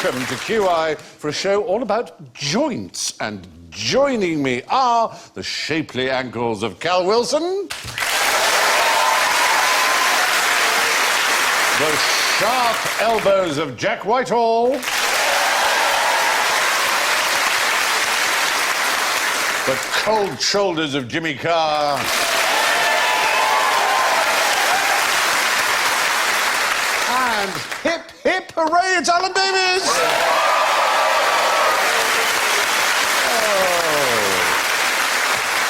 welcome to QI for a show all about joints. And joining me are the shapely ankles of Cal Wilson, the sharp elbows of Jack Whitehall, the cold shoulders of Jimmy Carr, and hip, hip, hooray, it's Alan Davies! Oh.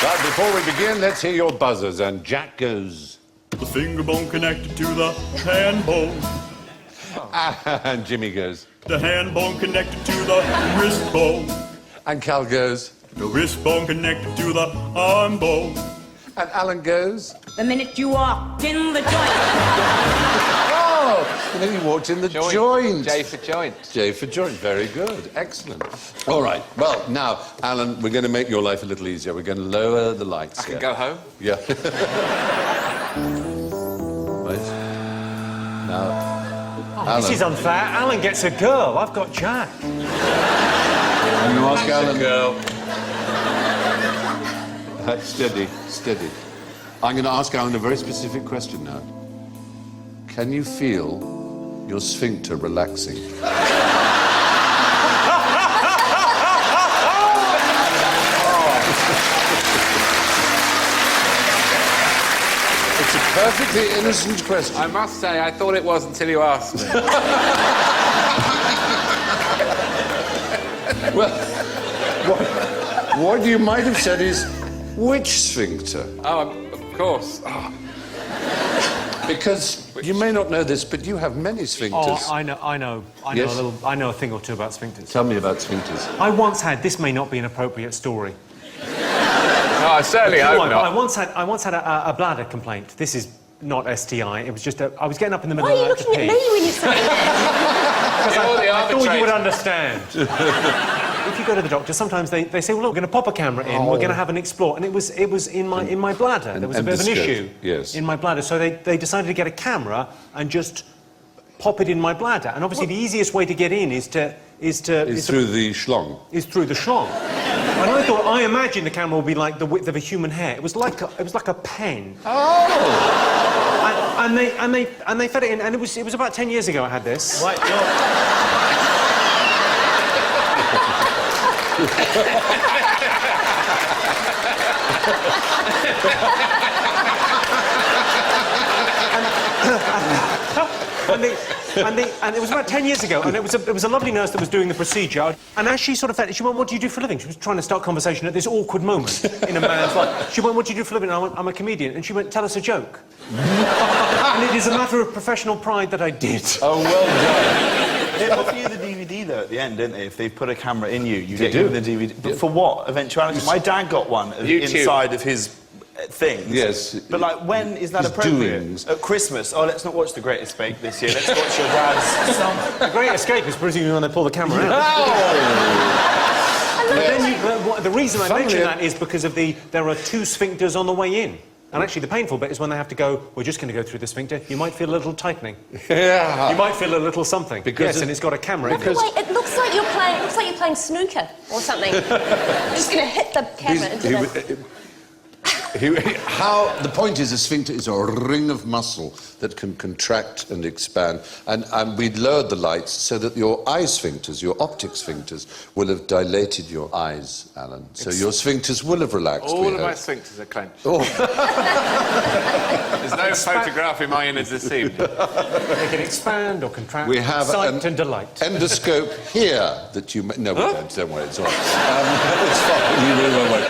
But before we begin, let's hear your buzzers, and Jack goes... The finger bone connected to the hand bone. And Jimmy goes... The hand bone connected to the wrist bone. And Cal goes... The wrist bone connected to the arm bone. And Alan goes... The minute you walked in the joint. Oh, and then he walked in the joint. J for joint. J for joint, very good, excellent. All right, well, now, Alan, we're going to make your life a little easier. We're going to lower the lights. I can go home? Yeah. Right. Now, Alan. This is unfair. Alan gets a girl. I've got Jack. I'm going to ask Alan. Girl. Steady, steady. I'm going to ask Alan a very specific question now. Can you feel your sphincter relaxing? It's a perfectly innocent question. I must say, I thought it was until you asked me. Well, what you might have said is, which sphincter? Oh, of course. Oh. Because you may not know this, but you have many sphincters. Oh, I know Yes? I know a thing or two about sphincters. Tell me about sphincters. I once had, this may not be an appropriate story. No, I certainly hope not. I once had a bladder complaint. This is not STI, it was just I was getting up in the middle Why are you of the night to looking at pee. me when you say that? I thought you would understand. If you go to the doctor, sometimes they say, well, look, we're going to pop a camera in, we're going to have an explore. And it was in my bladder. There was a bit of an issue in my bladder. So they decided to get a camera and just pop it in my bladder. And obviously the easiest way to get in is through the schlong. Is through the schlong. And I imagined the camera would be like the width of a human hair. It was like a pen. Oh! And they fed it in, and it was about 10 years ago I had this. Right, and it was about 10 years ago, and it was a lovely nurse that was doing the procedure. And as she sort of fed it, she went, "What do you do for a living?" She was trying to start conversation at this awkward moment in a man's life. She went, "What do you do for a living?" And I went, "I'm a comedian." And she went, "Tell us a joke." And it is a matter of professional pride that I did. Oh, well done. They offer you the DVD, though, at the end, don't they? If they put a camera in you, you get given the DVD. But for what eventuality? My dad got one inside of his thing. Yes. But, like, when is that appropriate? Doings. At Christmas. Oh, let's not watch The Great Escape this year. Let's watch your dad's son. The Great Escape is presumably when they pull the camera out. Oh! The reason I mention that is because of there are two sphincters on the way in. And actually, the painful bit is when they have to go, we're just going to go through the sphincter, you might feel a little tightening. Yeah. You might feel a little something. Yes, and it's got a camera in it. Wait, it looks like you're playing snooker or something. You're just going to hit the camera into the... The point is, a sphincter is a ring of muscle that can contract and expand. And we lowered the lights so that your eye sphincters, your optic sphincters, will have dilated your eyes, Alan. So your sphincters will have relaxed. All of my sphincters are clenched. Oh. There's no photograph in my innards this evening. They can expand or contract. We have sight and delight. Endoscope here that you... No, we don't worry, it's all right. It's fine, you really won't worry.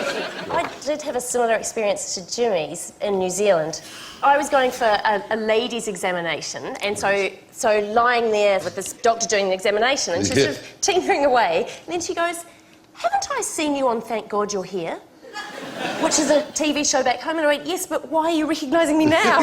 I did have a similar experience to Jimmy's in New Zealand. I was going for a ladies' examination, and so lying there with this doctor doing the examination, and she's sort of tinkering away, and then she goes, "Haven't I seen you on Thank God You're Here?" Which is a TV show back home, and I went, "Yes, but why are you recognising me now?"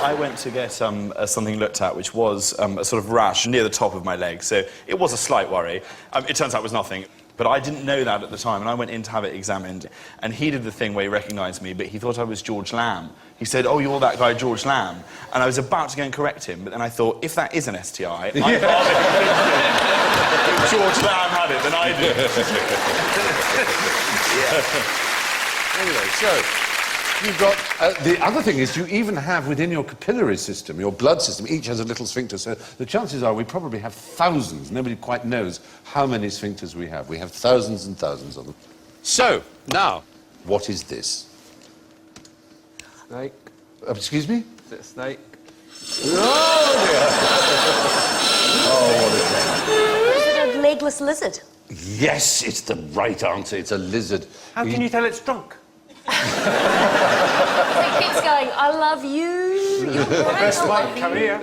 I went to get something looked at, which was a sort of rash near the top of my leg, so it was a slight worry. It turns out it was nothing. But I didn't know that at the time, and I went in to have it examined, and he did the thing where he recognised me, but he thought I was George Lamb. He said, "Oh, you're that guy, George Lamb." And I was about to go and correct him, but then I thought, if that is an STI, I'd rather if George Lamb had it than I did. Anyway, so you've got... the other thing is you even have within your capillary system, your blood system, each has a little sphincter, so the chances are we probably have thousands. Nobody quite knows how many sphincters we have. We have thousands and thousands of them. So, now, what is this? Snake. Excuse me? Is it a snake? Oh, dear. Oh, what Is it a legless lizard? Yes, it's the right answer. It's a lizard. How can you tell it's drunk? It keeps going, I love you. You're right, I love you. Come here.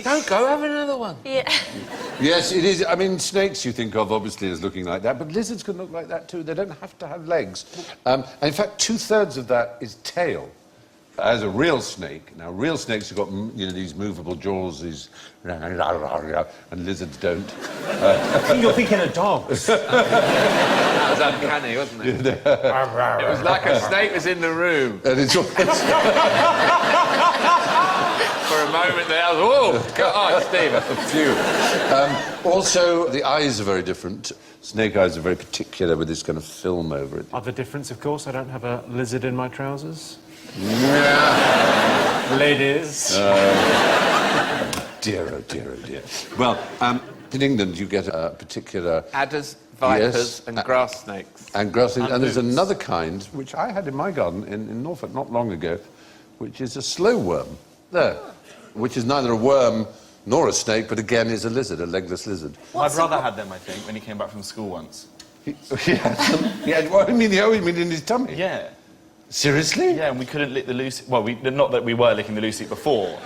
Don't go, have another one. Yeah. Yes, it is. I mean, snakes you think of, obviously, as looking like that, but lizards can look like that, too. They don't have to have legs. And in fact, 2/3 of that is tail. As a real snake, now, real snakes have got, you know, these movable jaws, these... and lizards don't. I think you're thinking of dogs. That was uncanny, wasn't it? It was like a snake was in the room. And it's all... For a moment there, I was, whoa, go on, Stephen. A few. Also, the eyes are very different. Snake eyes are very particular with this kind of film over it. Other difference, of course, I don't have a lizard in my trousers. Yeah. Ladies. Dear, oh dear, oh dear. Well, in England you get a particular... Adders, vipers, Yes, and grass snakes. And grass snakes. And there's another kind, which I had in my garden in Norfolk not long ago, which is a slow worm. There. Which is neither a worm nor a snake, but again is a lizard, a legless lizard. My brother had them, I think, when he came back from school once. He had what do you mean? You mean in his tummy? Yeah. Seriously? Yeah, and we couldn't lick the loose... Well, not that we were licking the loose before.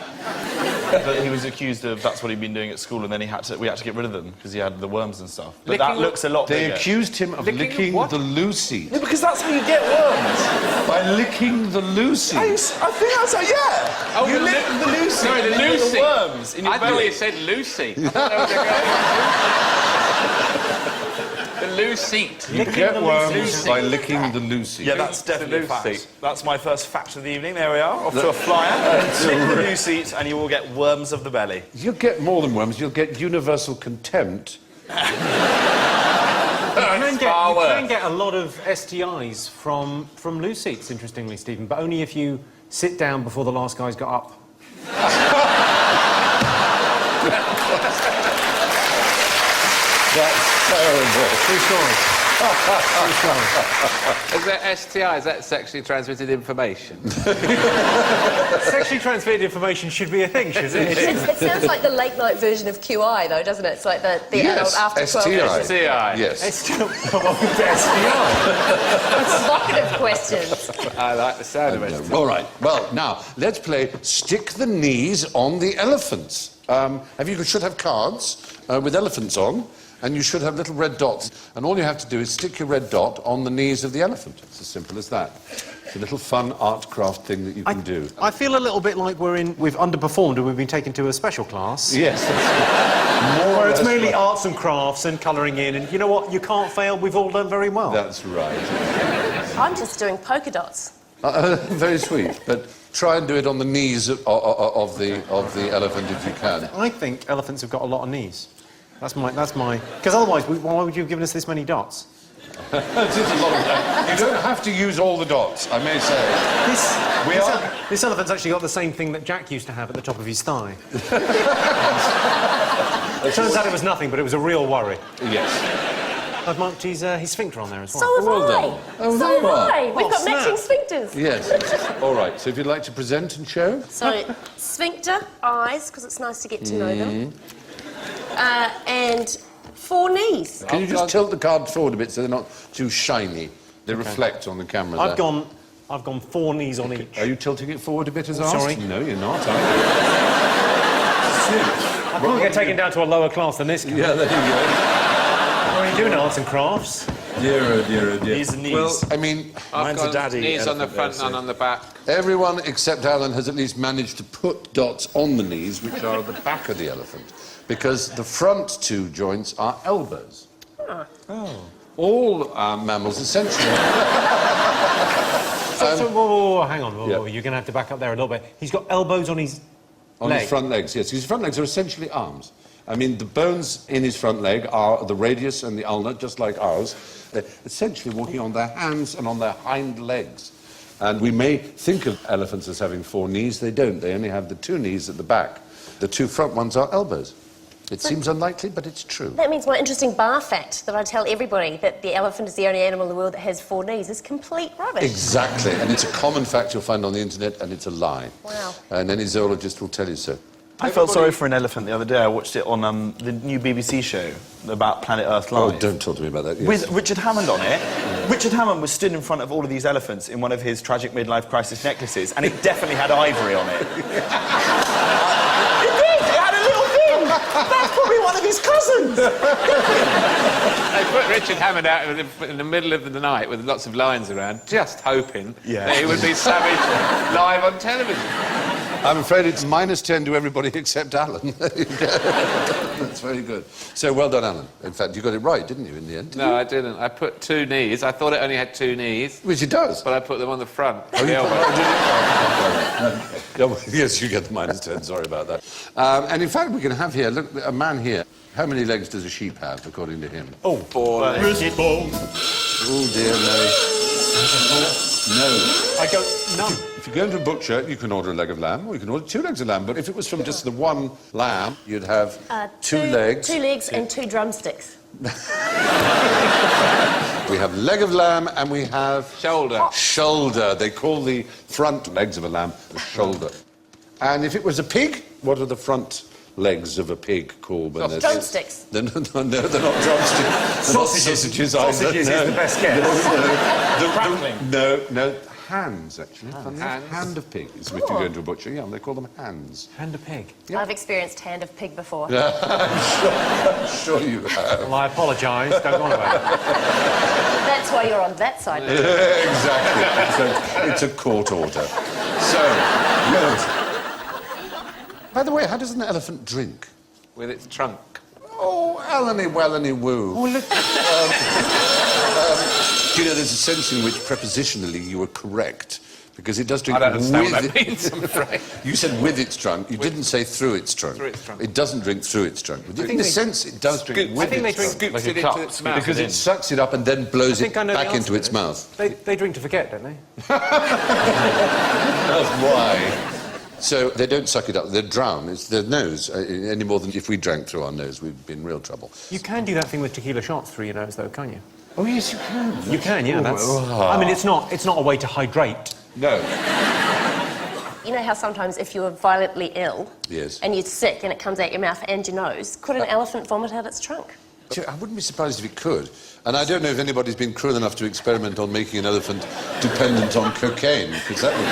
But he was accused of that's what he'd been doing at school, and then we had to get rid of them because he had the worms and stuff. But that looks a lot bigger. They accused him of licking the loose-eat. Yeah, because that's how you get worms. By licking the loose-eat. I think that's how, yeah. Oh, you lick the loose-eat. Sorry, the and you get loose-eat. the worms in your I belly. thought you said Lucy. The loose seat. You get worms by licking the loose-eat. Yeah, that's definitely a loose fact. seat. That's my first fact of the evening. There we are, off to a flyer. Lick the loose seat and you will get worms of the belly. You'll get more than worms, you'll get universal contempt. You can get a lot of STIs from loose eats, interestingly, Stephen, but only if you sit down before the last guy's got up. That's terrible. True story. Is that STI? Is that sexually transmitted information? Sexually transmitted information should be a thing, shouldn't it? It sounds like the late night version of QI, though, doesn't it? It's like the adult after 12 STI. version. STI. Yes. STI. Provocative questions. I like the sound of it. All right. Well, now, let's play Stick the Knees on the Elephants. You should have cards with elephants on, and you should have little red dots. And all you have to do is stick your red dot on the knees of the elephant. It's as simple as that. It's a little fun art craft thing that you can do. I feel a little bit like we've underperformed and we've been taken to a special class. Yes. Where it's mainly arts and crafts and colouring in, and you know what? You can't fail. We've all done very well. That's right. I'm just doing polka dots. Very sweet. But try and do it on the knees of the elephant if you can. I think elephants have got a lot of knees. That's my. Because otherwise, why would you have given us this many dots? This is a lot of that. You don't have to use all the dots, I may say. This elephant's actually got the same thing that Jack used to have at the top of his thigh. It turns out it was nothing, but it was a real worry. Yes. I've marked his sphincter on there as well. So have Well I. done. Oh, So there have you are. I. We've got snap. matching sphincters. Yes. All right, so if you'd like to present and show. So, sphincter, eyes, because it's nice to get to know them. And 4 knees. Can you just tilt the card forward a bit so they're not too shiny? They reflect on the camera I've there. gone 4 knees on each. Are you tilting it forward a bit as asked? Sorry. No, you're not, are I can't get taken down to a lower class than this guy. you? Yeah, there you go. What are you doing, arts and crafts? Dear, oh dear, oh dear. Knees and knees. Well, I mean, Mine's a daddy Knees on the elephant, front, though, none so- on the back. everyone except Alan has at least managed to put dots on the knees, which are at the back of the elephant, because the front 2 joints are elbows. All mammals, essentially. Whoa, hang on. Whoa, you're going to have to back up there a little bit. He's got elbows on his On his front legs, yes. His front legs are essentially arms. I mean, the bones in his front leg are the radius and the ulna, just like ours. They're essentially walking on their hands and on their hind legs. And we may think of elephants as having 4 knees. They don't. They only have the 2 knees at the back. The 2 front ones are elbows. It seems unlikely, but it's true. That means my interesting bar fact that I tell everybody, that the elephant is the only animal in the world that has 4 knees, is complete rubbish. Exactly. And it's a common fact you'll find on the internet, and it's a lie. Wow. And any zoologist will tell you so. I felt sorry for an elephant the other day. I watched it on the new BBC show about Planet Earth Live. Oh, don't talk to me about that. Yes. With Richard Hammond on it. Richard Hammond was stood in front of all of these elephants in one of his tragic midlife crisis necklaces, and it definitely had ivory on it. It did! It had a little thing! That's probably one of his cousins! They put Richard Hammond out in the middle of the night with lots of lions around, just hoping that he would be savage live on television. I'm afraid it's -10 to everybody except Alan. That's very good. So, well done, Alan. In fact, you got it right, didn't you, in the end? No, I didn't. I put 2 knees. I thought it only had 2 knees. Which it does. But I put them on the front. Oh, the elbow. Yeah, well, yes, you get the -10. Sorry about that. And in fact, we can have here, look, a man here. How many legs does a sheep have, according to him? Oh, 4 legs. Wishbone. Oh, dear, no. No. I go, none. If you go into a butcher, you can order a leg of lamb, or you can order 2 legs of lamb. But if it was from just the one lamb, you'd have 2 legs. 2 legs and 2 drumsticks. We have leg of lamb, and we have... Shoulder. Shoulder. They call the front legs of a lamb the shoulder. And if it was a pig, what are the front legs of a pig called? Drumsticks. No, they're not drumsticks. Sausages either. Sausages is the best guess. No, hands, actually. Hand of pig is if you go into a butcher. Yeah, they call them hands. Hand of pig. Yeah. I've experienced hand of pig before. I'm sure you have. Well, I apologise. Don't go on about it. That's why you're on that side. Exactly. It's a court order. So, yes. By the way, how does an elephant drink? With its trunk. Oh, Alany Wellany Woo. Oh, look. You know, there's a sense in which prepositionally you were correct, because it does drink I don't understand what with that means, I'm afraid. You said with its trunk. You didn't say through its trunk. Through its trunk. It doesn't drink through its trunk. In a sense, it does drink with I think they its drink trunk. Scoops like it a cup. into its mouth. Because it sucks it up and then blows it I know the back answer into to its this. mouth. They drink to forget, don't they? That's why. So they don't suck it up, they drown. It's their nose, any more than if we drank through our nose, we'd be in real trouble. You can do that thing with tequila shots through your nose, though, can't you? Oh, yes, you can. You can, yeah. I mean, it's not a way to hydrate. No. You know how sometimes if you're violently ill Yes. and you're sick and it comes out your mouth and your nose, could an elephant vomit out its trunk? I wouldn't be surprised if it could. And I don't know if anybody's been cruel enough to experiment on making an elephant dependent on cocaine, because that would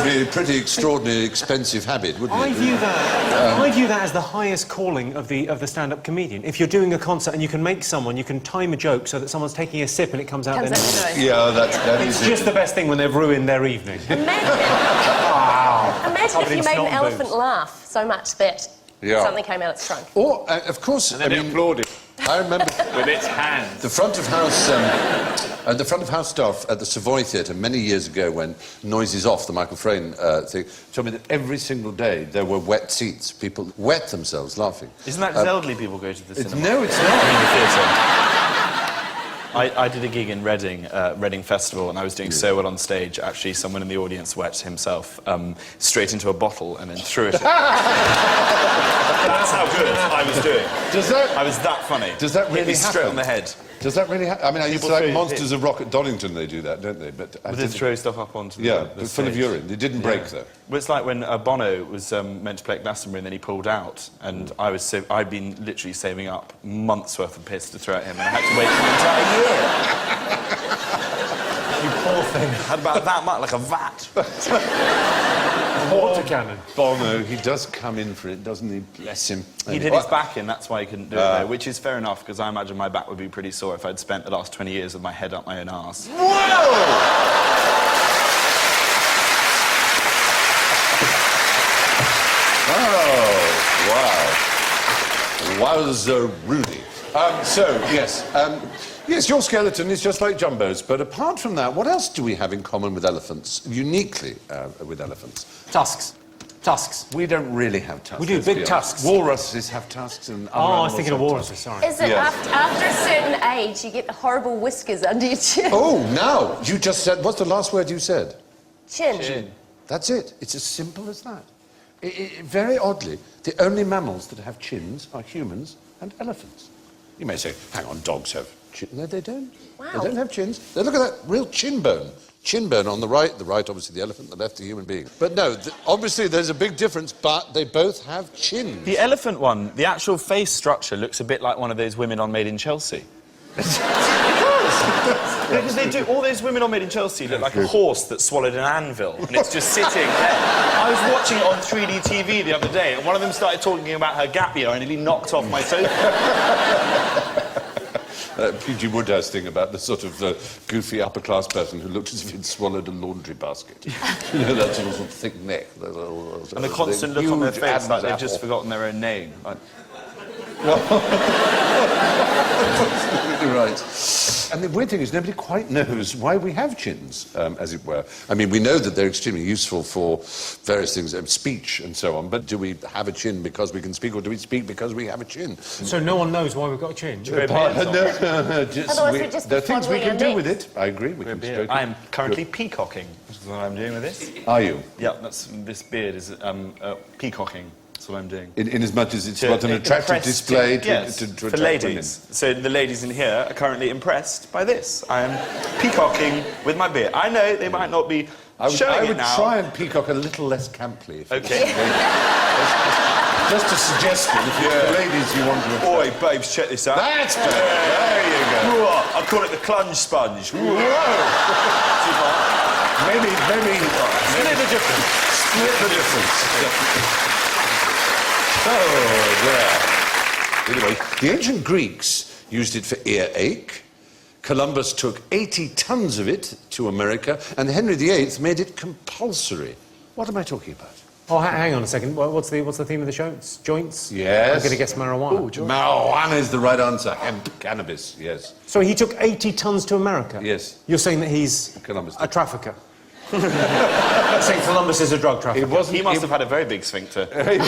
be a pretty extraordinary, expensive habit, wouldn't I it? view that as the highest calling of the stand-up comedian. If you're doing a concert and you can make someone, you can time a joke so that someone's taking a sip and it comes out their nose. Yeah, that It's is just the best thing when they've ruined their evening. Imagine if you made an snot elephant boobs. laugh so much that Yeah. something came out its trunk. Or, of course, And then it applauded I remember with its hands. the front of house staff at the Savoy Theatre many years ago, when Noises Off, the Michael Frayn thing, told me that every single day there were wet seats. People wet themselves laughing. Isn't that because elderly people go to the cinema? No, it's not. In the theatre. I did a gig in Reading, Reading Festival, and I was doing so well on stage, actually, someone in the audience wet himself straight into a bottle and then threw it. That's how good I was doing. I was that funny. Does that really Hit me straight happen? on the head. Does that really happen? I mean, I used to People like throw- Monsters of Rock at Donington, they do that, don't they? But I But they didn't- throw stuff up onto the Yeah, the but full of stage. urine. It didn't break, though. Well, it's like when Bono was meant to play at Glastonbury and then he pulled out, and I'd been literally saving up months' worth of piss to throw at him, and I had to wait for an entire year. You poor thing. I had about that much, like a vat. Water cannon. Bono, he does come in for it, doesn't he? Bless him. He did his back in, that's why he couldn't do it, though, which is fair enough, because I imagine my back would be pretty sore if I'd spent the last 20 years with my head up my own arse. Oh, wow. Wowzer Rudy. Yes, your skeleton is just like Jumbo's, but apart from that, what else do we have in common with elephants, uniquely with elephants? Tusks. Tusks. We don't really have tusks. We do, big tusks. Walruses have tusks and other I was animals thinking of have walruses, tusks. sorry. Is it after a certain age you get the horrible whiskers under your chin? Oh, now, you just said, what's the last word you said? Chin. That's it. It's as simple as that. Very oddly, the only mammals that have chins are humans and elephants. You may say, hang on, dogs have chins. No, they don't. Wow. They don't have chins. Look at that, real chin bone. Chin bone on the right, obviously the elephant, the left the human being. But no, obviously there's a big difference, but they both have chins. The elephant one, the actual face structure looks a bit like one of those women on Made in Chelsea. Because they do, all those women on Made in Chelsea look like a horse that swallowed an anvil, and it's just sitting there. I was watching it on 3D TV the other day, and one of them started talking about her gap year, and nearly knocked off my sofa. P.G. Woodhouse thing about the sort of goofy upper-class person who looked as if he'd swallowed a laundry basket. You know, that sort of thick neck. And the constant look on their face like they've just forgotten their own name. Absolutely right. And the weird thing is nobody quite knows why we have chins, as it were. I mean, we know that they're extremely useful for various things, speech and so on, but do we have a chin because we can speak, or do we speak because we have a chin? So no one knows why we've got a chin? No, Otherwise we'd just there are be things we fondling can our do with necks. it. I agree. We can stroke it. I am currently peacocking. That's what I'm doing with this. Are you? Yeah, this beard is peacocking. That's what I'm doing. In as much as it's got an attractive display to for attract ladies. women. So the ladies in here are currently impressed by this. I am peacocking with my beard. I know they might not be showing I it would now. try and peacock a little less camply. Okay. Just a suggestion, if you're the ladies you want to attract. Oi, babes, check this out. That's better. There you go. I call it the clunge sponge. Maybe Split the difference. split the difference. Oh, there. Anyway, the ancient Greeks used it for earache. Columbus took 80 tons of it to America, and Henry VIII made it compulsory. What am I talking about? Oh, hang on a second. What's the theme of the show? It's joints? Yes. I'm going to guess marijuana. Marijuana is the right answer. Hemp, cannabis, yes. So he took 80 tons to America? Yes. You're saying that he's Columbus a did. trafficker? Saying Columbus is a drug trafficker? He must have had a very big sphincter. Is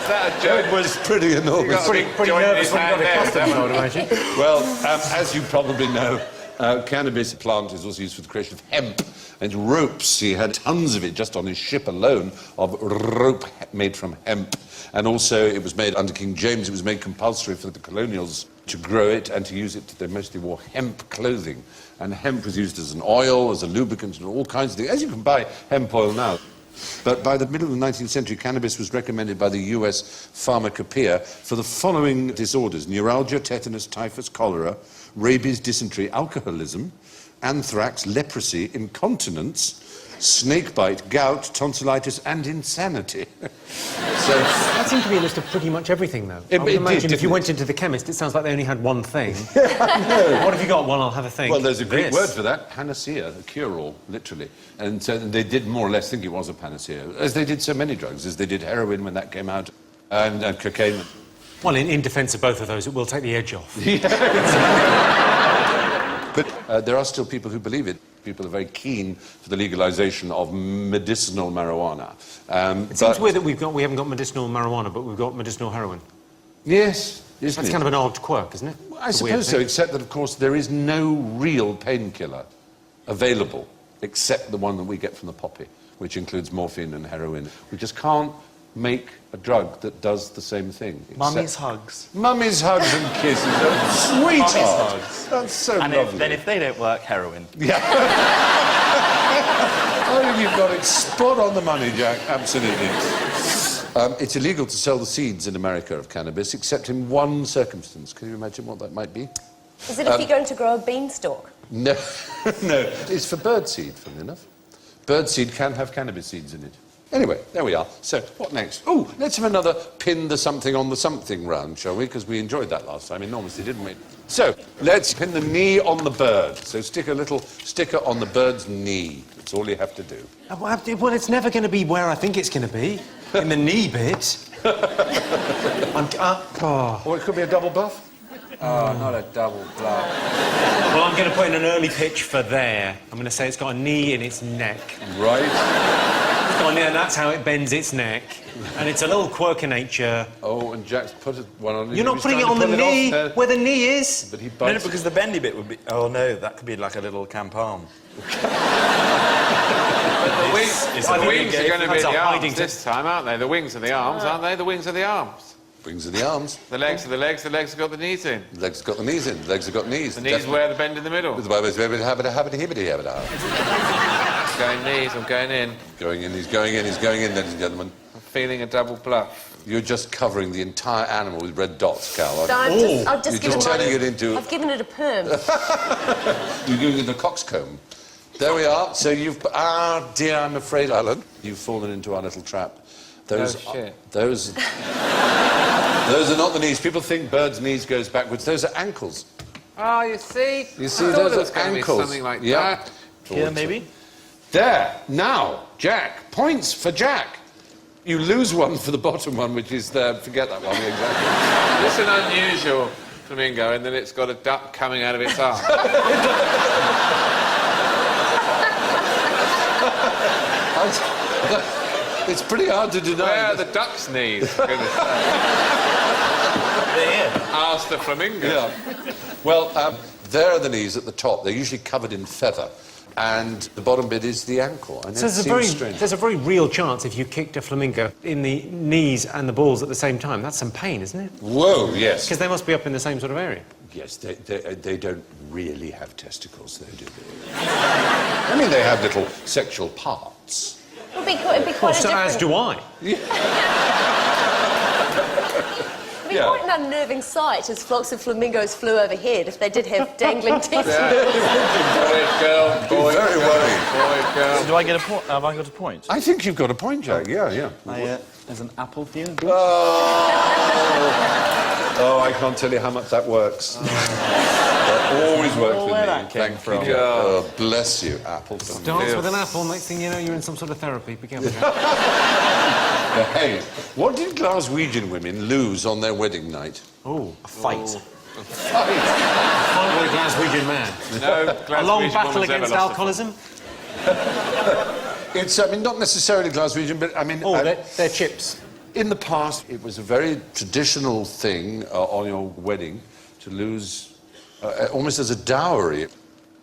that a joke? It was pretty enormous. Pretty nervous when you got a customer, I would imagine. Well, as you probably know, cannabis plant is also used for the creation of hemp and ropes. He had tons of it just on his ship alone of rope made from hemp. And also it was made under King James, it was made compulsory for the colonials to grow it and to use it. They mostly wore hemp clothing. And hemp was used as an oil, as a lubricant, and all kinds of things. As you can buy hemp oil now. But by the middle of the 19th century, cannabis was recommended by the US Pharmacopoeia for the following disorders: neuralgia, tetanus, typhus, cholera, rabies, dysentery, alcoholism, anthrax, leprosy, incontinence, snakebite, gout, tonsillitis, and insanity. So That seemed to be a list of pretty much everything, though. I would imagine if you went into the chemist, it sounds like they only had one thing. What have you got? Well, I'll have a think. well, there's a Greek word for that, panacea, a cure-all, literally. And so they did more or less think it was a panacea, as they did so many drugs, as they did heroin when that came out, and cocaine. Well, in defence of both of those, it will take the edge off. But there are still people who believe it. People are very keen for the legalisation of medicinal marijuana. It seems weird that we haven't got medicinal marijuana, but we've got medicinal heroin. Yes, isn't That's it? kind of an odd quirk, isn't it? I It's a weird suppose so, thing. except that, of course, there is no real painkiller available except the one that we get from the poppy, which includes morphine and heroin. We just can't make a drug that does the same thing. Mummy's hugs. Mummy's hugs and kisses. Oh, sweetheart. Mummy's hugs. That's so And lovely. then if they don't work, heroin. Oh, you've got it spot on the money, Jack. Absolutely. It's illegal to sell the seeds in America of cannabis, except in one circumstance. Can you imagine what that might be? Is it if you're going to grow a beanstalk? No, no. It's for birdseed, funnily enough. Birdseed can have cannabis seeds in it. Anyway, there we are. So, what next? Oh, let's have another pin the something on the something round, shall we? Because we enjoyed that last time enormously, didn't we? So, let's pin the knee on the bird. So stick a little sticker on the bird's knee. That's all you have to do. Well, it's never going to be where I think it's going to be. In the knee bit. Or it could be a double buff. Oh, not a double bluff. Well, I'm going to put in an early pitch for there. I'm going to say it's got a knee in its neck. Right. It's got a knee, and that's how it bends its neck. And it's a little quirk of nature. Oh, and Jack's put one on. You're not putting it on the knee, where the knee is. But he No, bites because the bendy bit would be... Oh, no, that could be like a little camp-arm. The wings are going to be the arms hiding this time, aren't they? The wings are the arms, aren't they? The wings are the arms. Wings are the arms. The legs are the legs. The legs have got the knees in. The legs have got the knees in. The legs have got knees. The knees wear the bend in the middle. Going knees, I'm going in. Going in, he's going in, ladies and gentlemen. I'm feeling a double bluff. You're just covering the entire animal with red dots, Cal. So I've just You're given just turning it into... I've given it a perm. You're doing it in a coxcomb. There we are. So you've... Ah, dear, I'm afraid, Alan, you've fallen into our little trap. Those are not the knees. People think birds' knees goes backwards. Those are ankles. Oh, you see? You see, I thought those it was are going to be ankles. something like Yeah. that. Here, maybe? There. Now, Jack. Points for Jack. You lose one for the bottom one, which is there. Forget that one. Exactly. It's an unusual flamingo, and then it's got a duck coming out of its arm. It's pretty hard to deny. Where are the duck's knees? Ask the flamingo. Yeah. Well, there are the knees at the top. They're usually covered in feather. And the bottom bit is the ankle. I know, So there's a very real chance if you kicked a flamingo in the knees and the balls at the same time. That's some pain, isn't it? Whoa, yes. Because they must be up in the same sort of area. Yes, they don't really have testicles, though, do they? I mean, they have little sexual parts. It'd be quite a So different... as do I. It'd be quite an unnerving sight as flocks of flamingos flew overhead if they did have dangling teeth. Boy, girl, boy, Very worrying. boy, girl. So do I get a point? Have I got a point? I think you've got a point, Jack. Yeah. There's an apple for you. Oh, I can't tell you how much that works. That always works with where me. that came Thank from. you, Jack. Oh, bless you, apple. Dance with an apple, next thing you know, you're in some sort of therapy. Be careful. Hey, what did Glaswegian women lose on their wedding night? Oh, A fight. fight with a Glaswegian man. No, A long battle against alcoholism. It's, I mean, not necessarily Glaswegian, but I mean... Oh, they're chips. In the past, it was a very traditional thing on your wedding to lose almost as a dowry,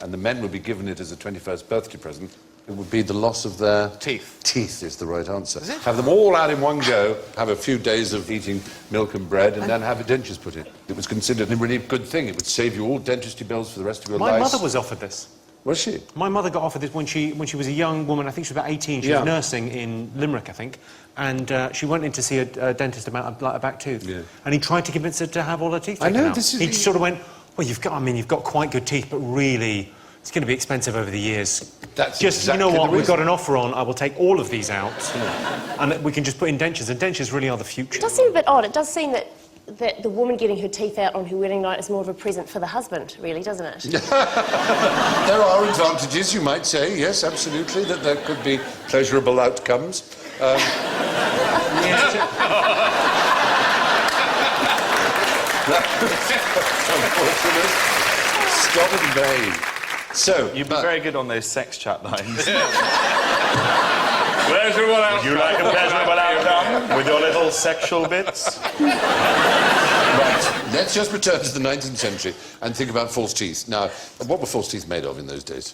and the men would be given it as a 21st birthday present. It would be the loss of their... Teeth. Teeth is the right answer. Have them all out in one go, have a few days of eating milk and bread, and then have dentures put in. It was considered a really good thing. It would save you all dentistry bills for the rest of your life. My mother was offered this. Was she? My mother got offered this when she was a young woman. I think she was about 18. She was nursing in Limerick, I think. And she went in to see a dentist about a back tooth. Yeah. And he tried to convince her to have all her teeth taken out. He sort of went, well, you've got quite good teeth, but really, it's going to be expensive over the years. That's just, exactly you know what, the we've got an offer on, I will take all of these out, and we can just put in dentures, and dentures really are the future. It does seem a bit odd. It does seem that the woman getting her teeth out on her wedding night is more of a present for the husband, really, doesn't it? There are advantages, you might say, yes, absolutely, that there could be pleasurable outcomes. Unfortunate. Stop it, babe. So, You'd be very good on those sex chat lines. Pleasurable outcome. You like a pleasurable outcome with your little sexual bits? right, let's just return to the 19th century and think about false teeth. Now, what were false teeth made of in those days?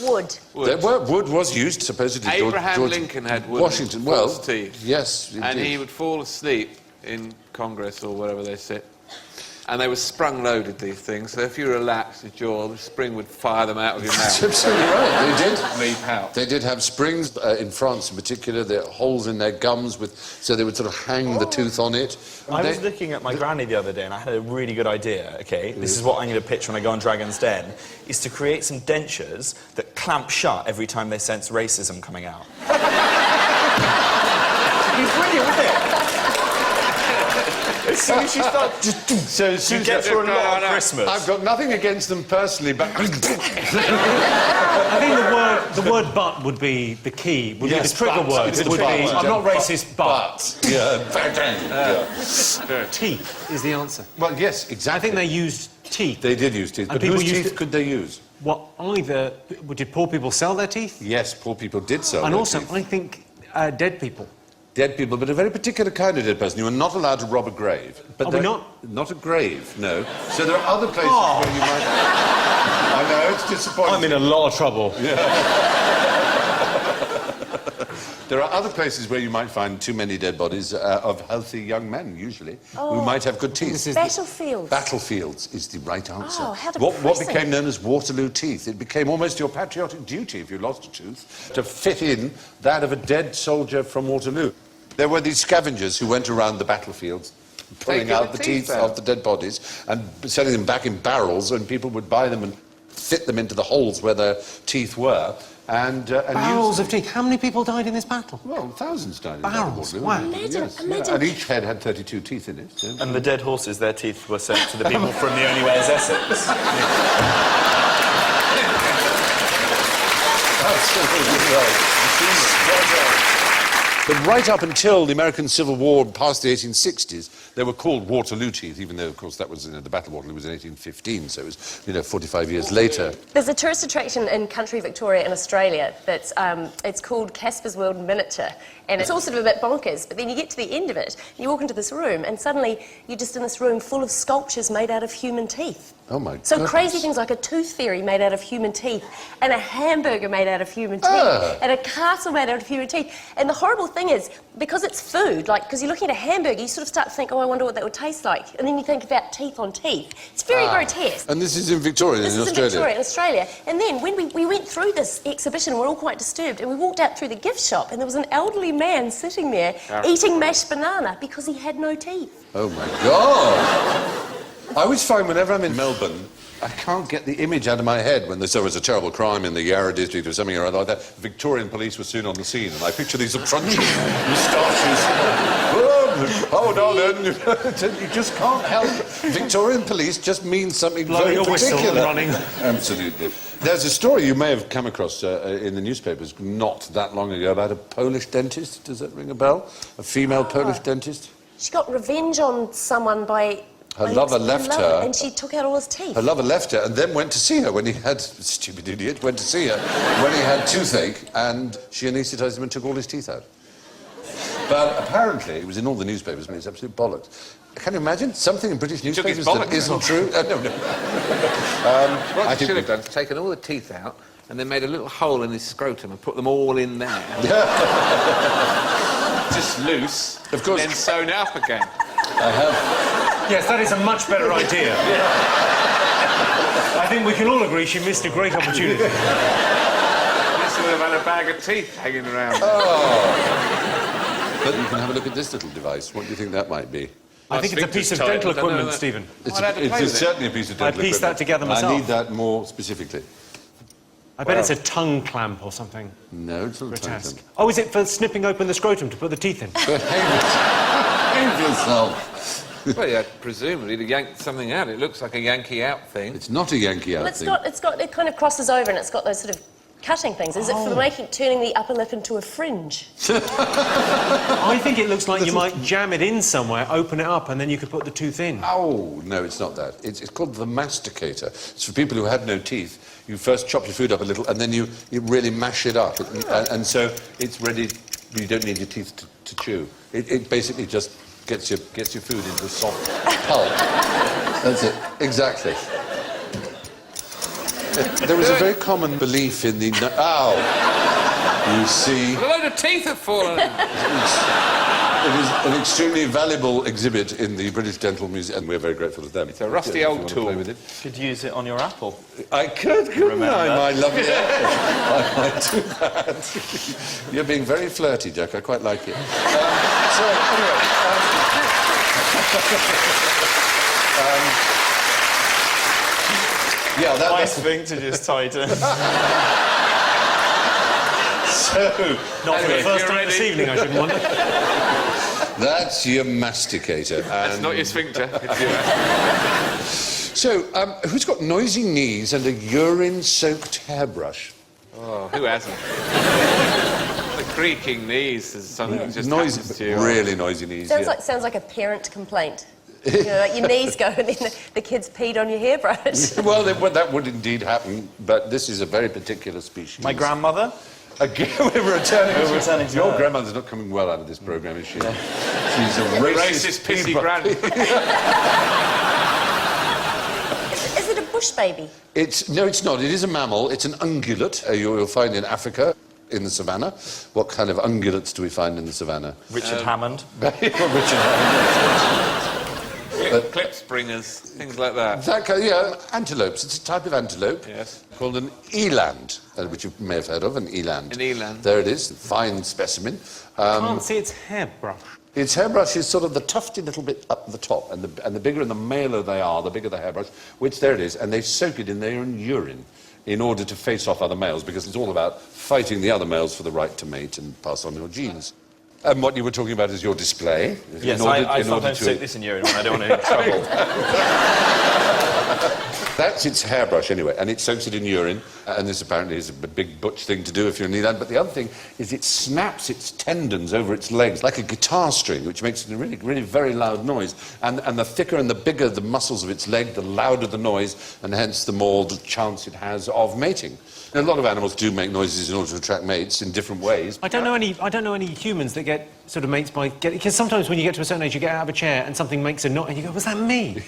Wood. Wood was used, supposedly. Abraham George Lincoln had wood Washington, false teeth. Yes, indeed. And he would fall asleep in Congress or wherever they sit. And they were sprung-loaded, these things, so if you relaxed your jaw, the spring would fire them out of your mouth. That's absolutely right, they did. Leap out. They did have springs, in France in particular, there are holes in their gums, so they would sort of hang the tooth on it. I was looking at my granny the other day and I had a really good idea, OK? This is what I'm going to pitch when I go on Dragon's Den, is to create some dentures that clamp shut every time they sense racism coming out. He's brilliant, isn't it? As soon as you start, you get through a lot of Christmas. I've got nothing against them personally, but... I think the word "but" would be the key. Would be the trigger word. It's It the would be. but. I'm not racist, but. Yeah. Teeth is the answer. Well, yes, exactly. I think they used teeth. They did use teeth, And but people whose used teeth it- could they use? Well, either did poor people sell their teeth, Yes, poor people did sell and their also teeth. I think dead people. Dead people, but a very particular kind of dead person. You are not allowed to rob a grave. But Are we there- not? Not a grave, no. So there are other places where you might... I know, it's disappointing. I'm in a lot of trouble. There are other places where you might find too many dead bodies of healthy young men, usually, who might have good teeth. Battlefields. Battlefields is the right answer. Oh, how what depressing. became known as Waterloo teeth? It became almost your patriotic duty, if you lost a tooth, to fit in that of a dead soldier from Waterloo. There were these scavengers who went around the battlefields, pulling out the teeth of the dead bodies and selling them back in barrels, and people would buy them and fit them into the holes where their teeth were. And Barrels of teeth. How many people died in this battle? Well, thousands died in Barrels, Waterloo. wow. Imagine. And each head had 32 teeth in it. So. And the dead horses, their teeth were sent to the people from the Only Way is Essex. Absolutely right. But right up until the American Civil War past the 1860s, they were called Waterloo teeth, even though, of course, that was, the Battle of Waterloo was in 1815, so it was, 45 years later. There's a tourist attraction in country Victoria in Australia that's it's called Casper's World Miniature, and it's all sort of a bit bonkers, but then you get to the end of it, and you walk into this room, and suddenly you're just in this room full of sculptures made out of human teeth. Oh, my So goodness. crazy things like a tooth fairy made out of human teeth, and a hamburger made out of human teeth, and a castle made out of human teeth. And the horrible thing is, because it's food, like, because you're looking at a hamburger, you sort of start to think, oh, I wonder what that would taste like. And then you think about teeth on teeth. It's very grotesque. And this is in Victoria, This in is Australia? in Victoria, in Australia. And then when we went through this exhibition, we're all quite disturbed, and we walked out through the gift shop, and there was an elderly man sitting there eating mashed banana because he had no teeth. Oh, my God. I always find whenever I'm in Melbourne, I can't get the image out of my head when there was a terrible crime in the Yarra district or something or other like that. Victorian police were soon on the scene, and I picture these obtrunchious moustaches. Oh, no, then. You just can't help it. Victorian police just means something Blowing very a whistle and particular. running. Absolutely. There's a story you may have come across in the newspapers not that long ago about a Polish dentist. Does that ring a bell? A female Polish dentist? She got revenge on someone by... Her lover left her. And she took out all his teeth. Her lover left her and then went to see her when he had... Stupid idiot, went to see her when he had toothache, and she anaesthetised him and took all his teeth out. But apparently, it was in all the newspapers, and it's absolute bollocks. Can you imagine something in British Took his newspapers that bollocks isn't off. true? No. What I I think should have done is taken all the teeth out and then made a little hole in his scrotum and put them all in there. Just loose. Of course. And then sewn it up again. I have. Yes, that is a much better idea. I think we can all agree she missed a great opportunity. This would have had a bag of teeth hanging around. But you can have a look at this little device. What do you think that might be? I think it's a piece of Sphincter's dental tight. I don't know equipment, that. Stephen. It's, I'd have to play with it. certainly a piece of dental pieced that equipment. together myself. I need that more specifically. I bet it's a tongue clamp or something. No, it's not a tongue Grotesque. clamp. Oh, is it for snipping open the scrotum to put the teeth in? Behave yourself. Well, yeah, presumably to yank something out. It looks like a Yankee out thing. It's not a Yankee out Well, thing. it kind of crosses over, and it's got those sort of cutting things. Is it for turning the upper lip into a fringe? I think it looks like you might jam it in somewhere, open it up, and then you could put the tooth in. Oh, no, it's not that. It's called the masticator. It's for people who had no teeth. You first chop your food up a little, and then you really mash it up. And so it's ready. You don't need your teeth to chew. It basically just gets your food into a soft pulp. That's it. Exactly. There was a very common belief in the... Ow! You see... A load of teeth have fallen out. It is an extremely valuable exhibit in the British Dental Museum, and we're very grateful to them. It's a rusty If you old want to tool. play with it. Could use it on your apple. I could, couldn't I? Remember. My lovely apple. I might do that. You're being very flirty, Jack. I quite like it. So, anyway... yeah, My that's... sphincter just tightened. So, Not for the first time this evening, I shouldn't wonder. that's your masticator. That's not your sphincter. It's your... So, who's got noisy knees and a urine-soaked hairbrush? Oh, who hasn't? The creaking knees is something that just Noisy, happens to you. really noisy knees. Sounds like a parent complaint. You know, like your knees go and then the kid's peed on your hairbrush. Well, that would indeed happen, but this is a very particular species. My grandmother? Again, we're returning to to your her. grandmother's not coming well out of this programme, is she? She's a racist pissy people. granny. Is it a bush baby? No, it's not. It is a mammal. It's an ungulate you'll find in Africa, in the savannah. What kind of ungulates do we find in the savannah? Richard Hammond. Richard Hammond. Clip springers, things like that. That kind, antelopes. It's a type of antelope called an eland, which you may have heard of, an eland. An eland. There it is, fine specimen. Can't see its hairbrush. Its hairbrush is sort of the tufty little bit up the top, and the bigger and the maler they are, the bigger the hairbrush, which there it is, and they soak it in their own urine in order to face off other males, because it's all about fighting the other males for the right to mate and pass on your genes. And what you were talking about is your display. Yes, I sometimes soak this in urine when I don't want any trouble. That's its hairbrush anyway, and it soaks it in urine, and this apparently is a big butch thing to do if you're an eland. But the other thing is it snaps its tendons over its legs like a guitar string, which makes a really, really very loud noise. And the thicker and the bigger the muscles of its leg, the louder the noise, and hence the more the chance it has of mating. A lot of animals do make noises in order to attract mates in different ways. I don't know any humans that get sort of mates by because sometimes when you get to a certain age, you get out of a chair and something makes a noise, and you go, "Was that me?"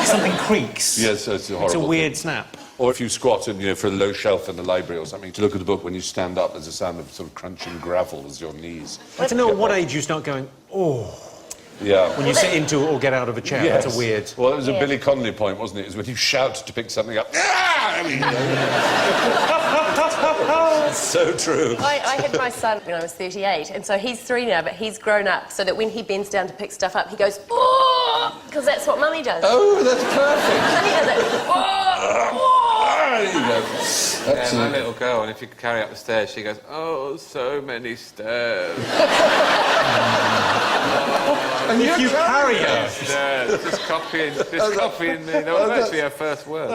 Something creaks. Yes, it's a horrible. It's a weird thing. snap. Or if you squat and, for a low shelf in the library or something, to look at the book, when you stand up, there's a sound of sort of crunching gravel as your knees. I don't know at what age you start going, "Oh." Yeah. When you sit into or get out of a chair, that's a weird... Well, it was a Billy Connolly point, wasn't it? It was when you shout to pick something up. It's so true. I had my son when I was 38, and so he's 3 now, but he's grown up, so that when he bends down to pick stuff up, he goes, "Oh!" because that's what Mummy does. Oh, that's perfect. And he does it, "Oh!" There you go. Yeah, my little girl, and if you carry up the stairs, she goes, "Oh, so many stairs." And if you carry her. Just copying me. That was actually her first word.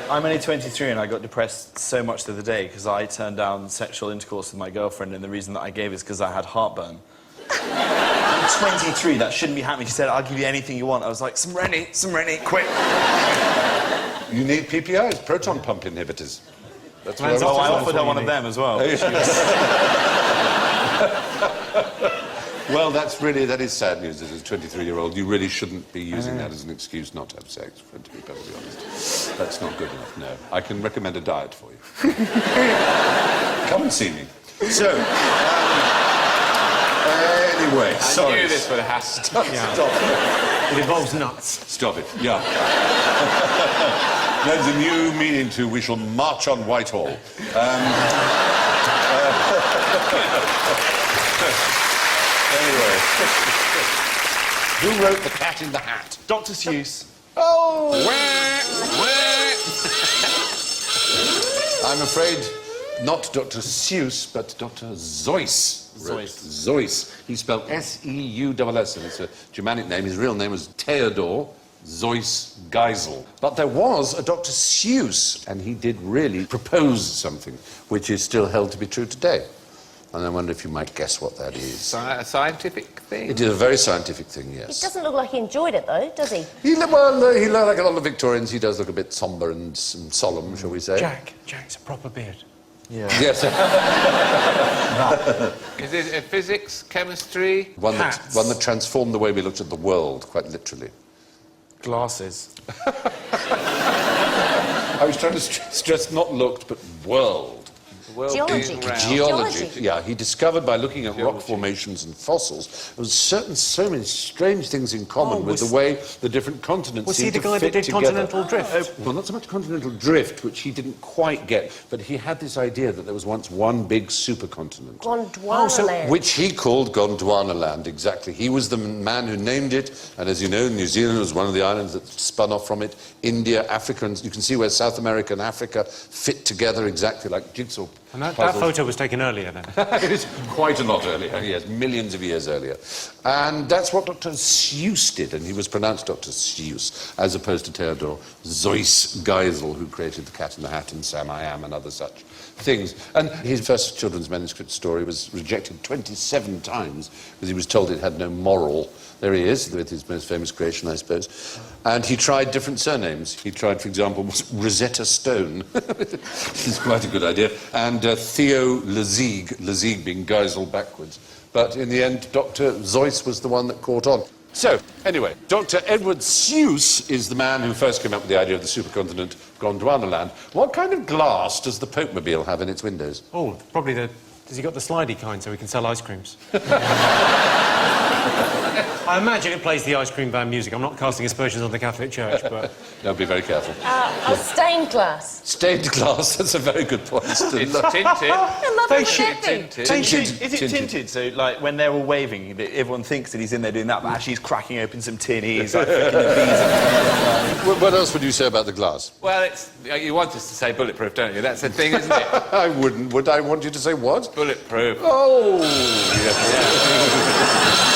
I'm only 23 and I got depressed so much the other day because I turned down sexual intercourse with my girlfriend, and the reason that I gave is because I had heartburn. I'm 23, that shouldn't be happening. She said, "I'll give you anything you want." I was like, some Rennie, quick. You need PPIs, proton pump inhibitors. That's what I offered her one of them as well. Well, that is sad news as a 23-year-old. You really shouldn't be using that as an excuse not to have sex, to be perfectly honest. That's not good enough, no. I can recommend a diet for you. Come and see me. So, anyway, I knew this would have happened. Stop it. It involves nuts. Stop it, yeah. There's a new meaning to "we shall march on Whitehall." Anyway. Who wrote The Cat in the Hat? Dr. Seuss. Oh! I'm afraid not Dr. Seuss, but Dr. Seuss. Seuss. He spelled S-E-U-S-S, and it's a Germanic name. His real name was Theodor Seuss Geisel. But there was a Dr. Seuss, and he did really propose something which is still held to be true today. And I wonder if you might guess what that is. A scientific thing? It is a very scientific thing, yes. It doesn't look like he enjoyed it, though, does he? He looked like a lot of Victorians. He does look a bit sombre and solemn, shall we say. Jack's a proper beard. Yeah. Yes. Is it physics, chemistry? One that transformed the way we looked at the world, quite literally. Glasses. I was trying to stress not looked, but world. Geology. Geology. Yeah, he discovered by looking at rock formations and fossils, there was so many strange things in common with the way the different continents seemed to fit together. Was he the guy that did continental drift? Well, not so much continental drift, which he didn't quite get, but he had this idea that there was once one big supercontinent. Gondwana land. Which he called Gondwana land, exactly. He was the man who named it, and as you know, New Zealand was one of the islands that spun off from it. India, Africa, and you can see where South America and Africa fit together exactly like jigsaw And that puzzles. photo was taken earlier, then? It is quite a lot earlier, yes, millions of years earlier. And that's what Dr. Seuss did, and he was pronounced Dr. Seuss, as opposed to Theodor Seuss Geisel, who created The Cat in the Hat and Sam I Am and other such things. And his first children's manuscript story was rejected 27 times because he was told it had no moral. There he is, with his most famous creation, I suppose. And he tried different surnames. He tried, for example, Rosetta Stone. This is quite a good idea. And Theo Lezigue, Lezigue being Geisel backwards. But in the end, Dr. Seuss was the one that caught on. So, anyway, Dr. Edward Seuss is the man who first came up with the idea of the supercontinent Gondwanaland. What kind of glass does the Popemobile have in its windows? Oh, probably the... Has he got the slidey kind so he can sell ice creams? I imagine it plays the ice cream van music. I'm not casting aspersions on the Catholic Church, but... No, be very careful. Stained glass. Stained glass, that's a very good point. It's tinted. How lovely would that be? Is it tinted? So, like, when they're all waving, everyone thinks that he's in there doing that, but actually he's cracking open some tin. He's like flicking the bees. What else would you say about the glass? Well, it's... You want us to say bulletproof, don't you? That's the thing, isn't it? I wouldn't. Would I want you to say what? Bulletproof. Oh! Yes.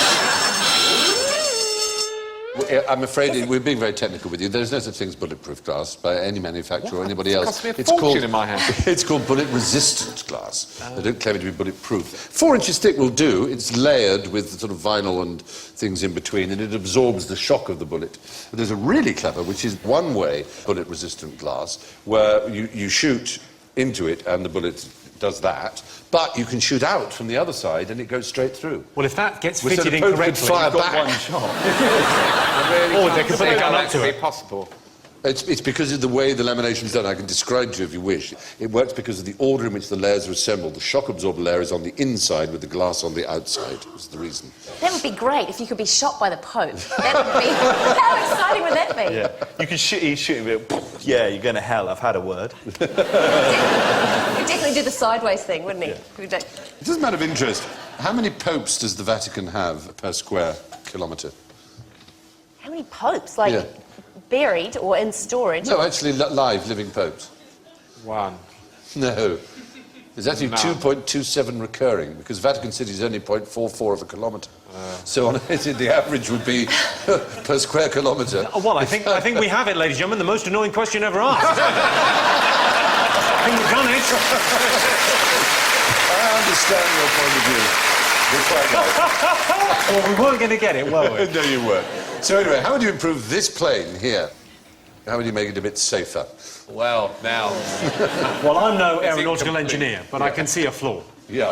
I'm afraid we're being very technical with you. There's no such thing as bulletproof glass by any manufacturer or anybody else. It cost me a fortune in my hand. It's called bullet-resistant glass. They don't claim it to be bulletproof. 4 inches thick will do. It's layered with sort of vinyl and things in between, and it absorbs the shock of the bullet. But there's a really clever, which is one-way bullet-resistant glass, where you shoot into it and the bullet does that, but you can shoot out from the other side and it goes straight through. Well, if that gets Well, so fitted the Pope incorrectly... could fire you've got back. one shot. Or they could put a gun up to it. Possible. It's because of the way the lamination is done. I can describe to you if you wish. It works because of the order in which the layers are assembled. The shock absorber layer is on the inside with the glass on the outside. Is the reason. That would be great if you could be shot by the Pope. That would be... How exciting would that be? Yeah. You could shoot, he's shooting, but yeah, you're going to hell, I've had a word. He'd definitely do the sideways thing, wouldn't he? Yeah. It is a matter of interest. How many popes does the Vatican have per square kilometre? How many popes? Like, buried or in storage? No, actually, live, living popes. 1. No. There's actually 2.27 recurring, because Vatican City is only 0.44 of a kilometre. So on the average would be per square kilometre. Well, I think we have it, ladies and gentlemen. The most annoying question ever asked. I think we've done it. I understand your point of view. You're quite right. Well, we weren't going to get it, were we? No, you weren't. So anyway, how would you improve this plane here? How would you make it a bit safer? Well, now... Well, I'm no aeronautical engineer, but I can see a flaw. Yeah.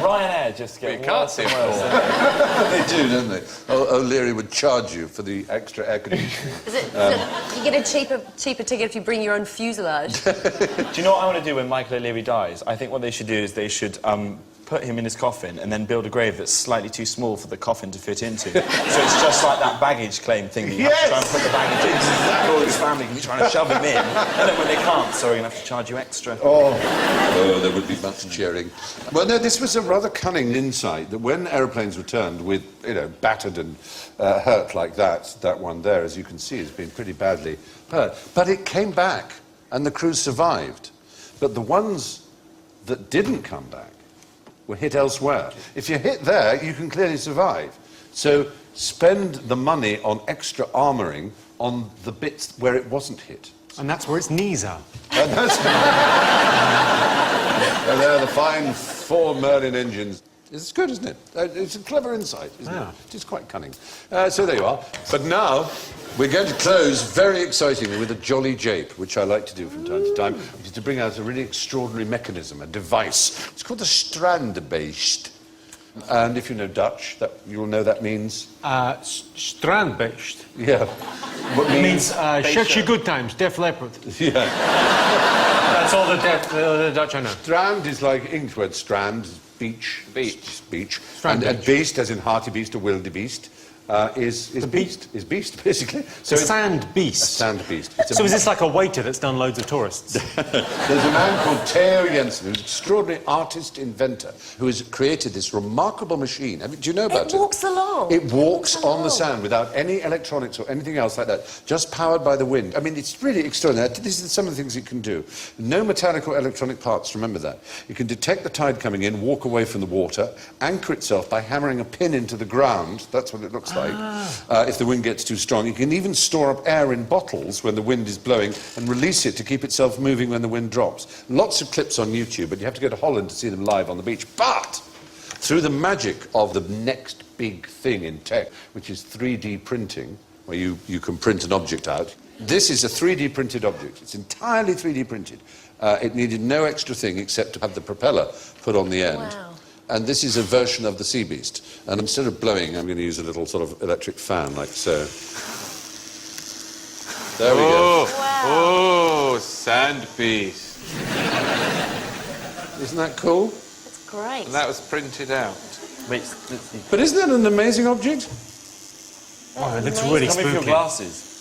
Ryanair just get can't see a flaw. They do, don't they? O'Leary would charge you for the extra air conditioning. You get a cheaper ticket if you bring your own fuselage. Do you know what I want to do when Michael O'Leary dies? I think what they should do is they should put him in his coffin and then build a grave that's slightly too small for the coffin to fit into. So it's just like that baggage claim thing that you have to try and put the baggage in. Exactly. All his family can be trying to shove him in. And then when they can't, sorry, we're going to have to charge you extra. Oh, there would be much cheering. Well, no, this was a rather cunning insight that when aeroplanes returned with, battered and hurt like that one there, as you can see, has been pretty badly hurt. But it came back and the crews survived. But the ones that didn't come back were hit elsewhere. If you're hit there, you can clearly survive. So spend the money on extra armouring on the bits where it wasn't hit. And that's where its knees are. And that's... and they're the fine 4 Merlin engines. It's good, isn't it? It's a clever insight, isn't it? It is quite cunning. So there you are. But now, we're going to close very excitingly with a jolly jape, which I like to do from time to time, which is to bring out a really extraordinary mechanism, a device. It's called the Strandbeest. And if you know Dutch, you'll know that means... Strandbeest. Yeah. What means shut your good times, Def Leppard. Yeah. That's all the Dutch I know. Strand is like English word strand, beach. Beach. Beach. Strand And beast, as in hearty beast or wildebeest. is beast. Is beast, basically. So sand beast. A sand beast. So is this like a waiter that's done loads of tourists? There's a man called Theo Jensen, who's an extraordinary artist inventor, who has created this remarkable machine. Do you know about it? It walks along. It walks on the sand without any electronics or anything else like that, just powered by the wind. I mean, it's really extraordinary. These are some of the things it can do. No metallic or electronic parts, remember that. It can detect the tide coming in, walk away from the water, anchor itself by hammering a pin into the ground. That's what it looks like. If the wind gets too strong. It can even store up air in bottles when the wind is blowing and release it to keep itself moving when the wind drops. Lots of clips on YouTube, but you have to go to Holland to see them live on the beach. But through the magic of the next big thing in tech, which is 3D printing, where you can print an object out. This is a 3D printed object. It's entirely 3D printed. It needed no extra thing except to have the propeller put on the end. Wow. And this is a version of the Sea Beast. And instead of blowing, I'm going to use a little sort of electric fan, like so. There we go. Wow. Oh, sand beast. Isn't that cool? That's great. And that was printed out. Wait, But isn't that an amazing object? Oh, it looks really come with your spooky. glasses.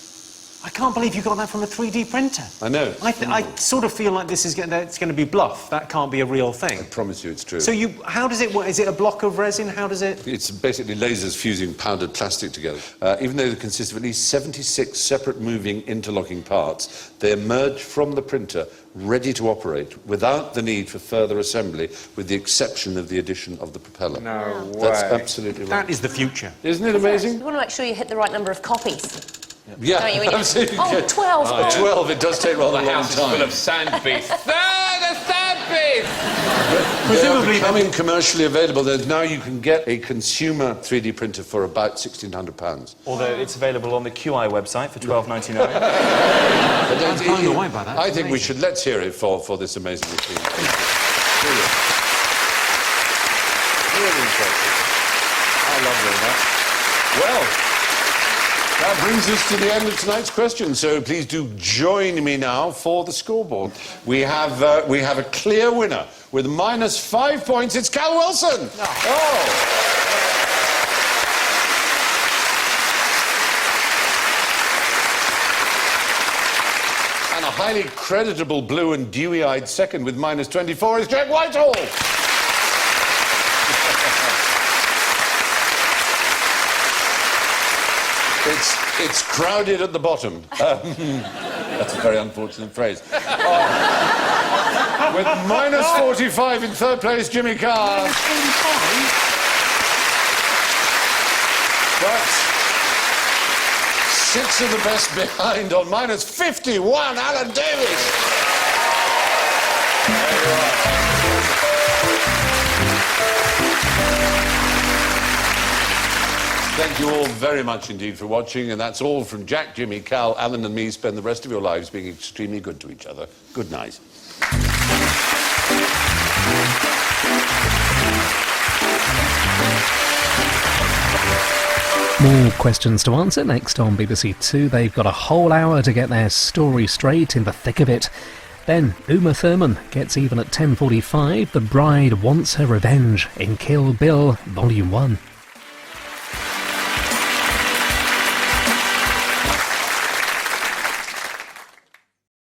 I can't believe you got that from a 3D printer. I know. I sort of feel like this is it's going to be bluff. That can't be a real thing. I promise you it's true. So how does it work? Is it a block of resin? How does it... It's basically lasers fusing powdered plastic together. Even though they consist of at least 76 separate moving interlocking parts, they emerge from the printer ready to operate without the need for further assembly, with the exception of the addition of the propeller. No way. That's absolutely right. That is the future. Isn't it amazing? You want to make sure you hit the right number of copies. Yeah, Don't you? When you- absolutely. Oh, 12. Oh, 12, it does take rather a The long house is full time. of sand beasts. The sand beasts! Presumably becoming commercially available. Now you can get a consumer 3D printer for about £1,600. Although it's available on the QI website for $12.99. I'm blown away by that. I think we should, let's hear it for this amazing machine. Brilliant. Really impressive. I love doing that. Well, that brings us to the end of tonight's question, so please do join me now for the scoreboard. We have a clear winner with -5 points. It's Cal Wilson. Oh. And a highly creditable blue and dewy-eyed second with -24 is Jack Whitehall. It's crowded at the bottom. That's a very unfortunate phrase. With -45 in third place, Jimmy Carr. But 6 of the best behind on -51, Alan Davies. There you are. Thank you all very much indeed for watching, and that's all from Jack, Jimmy, Cal, Alan and me. Spend the rest of your lives being extremely good to each other. Good night. More questions to answer next on BBC Two. They've got a whole hour to get their story straight in the thick of it. Then Uma Thurman gets even at 10:45. The bride wants her revenge in Kill Bill Volume 1.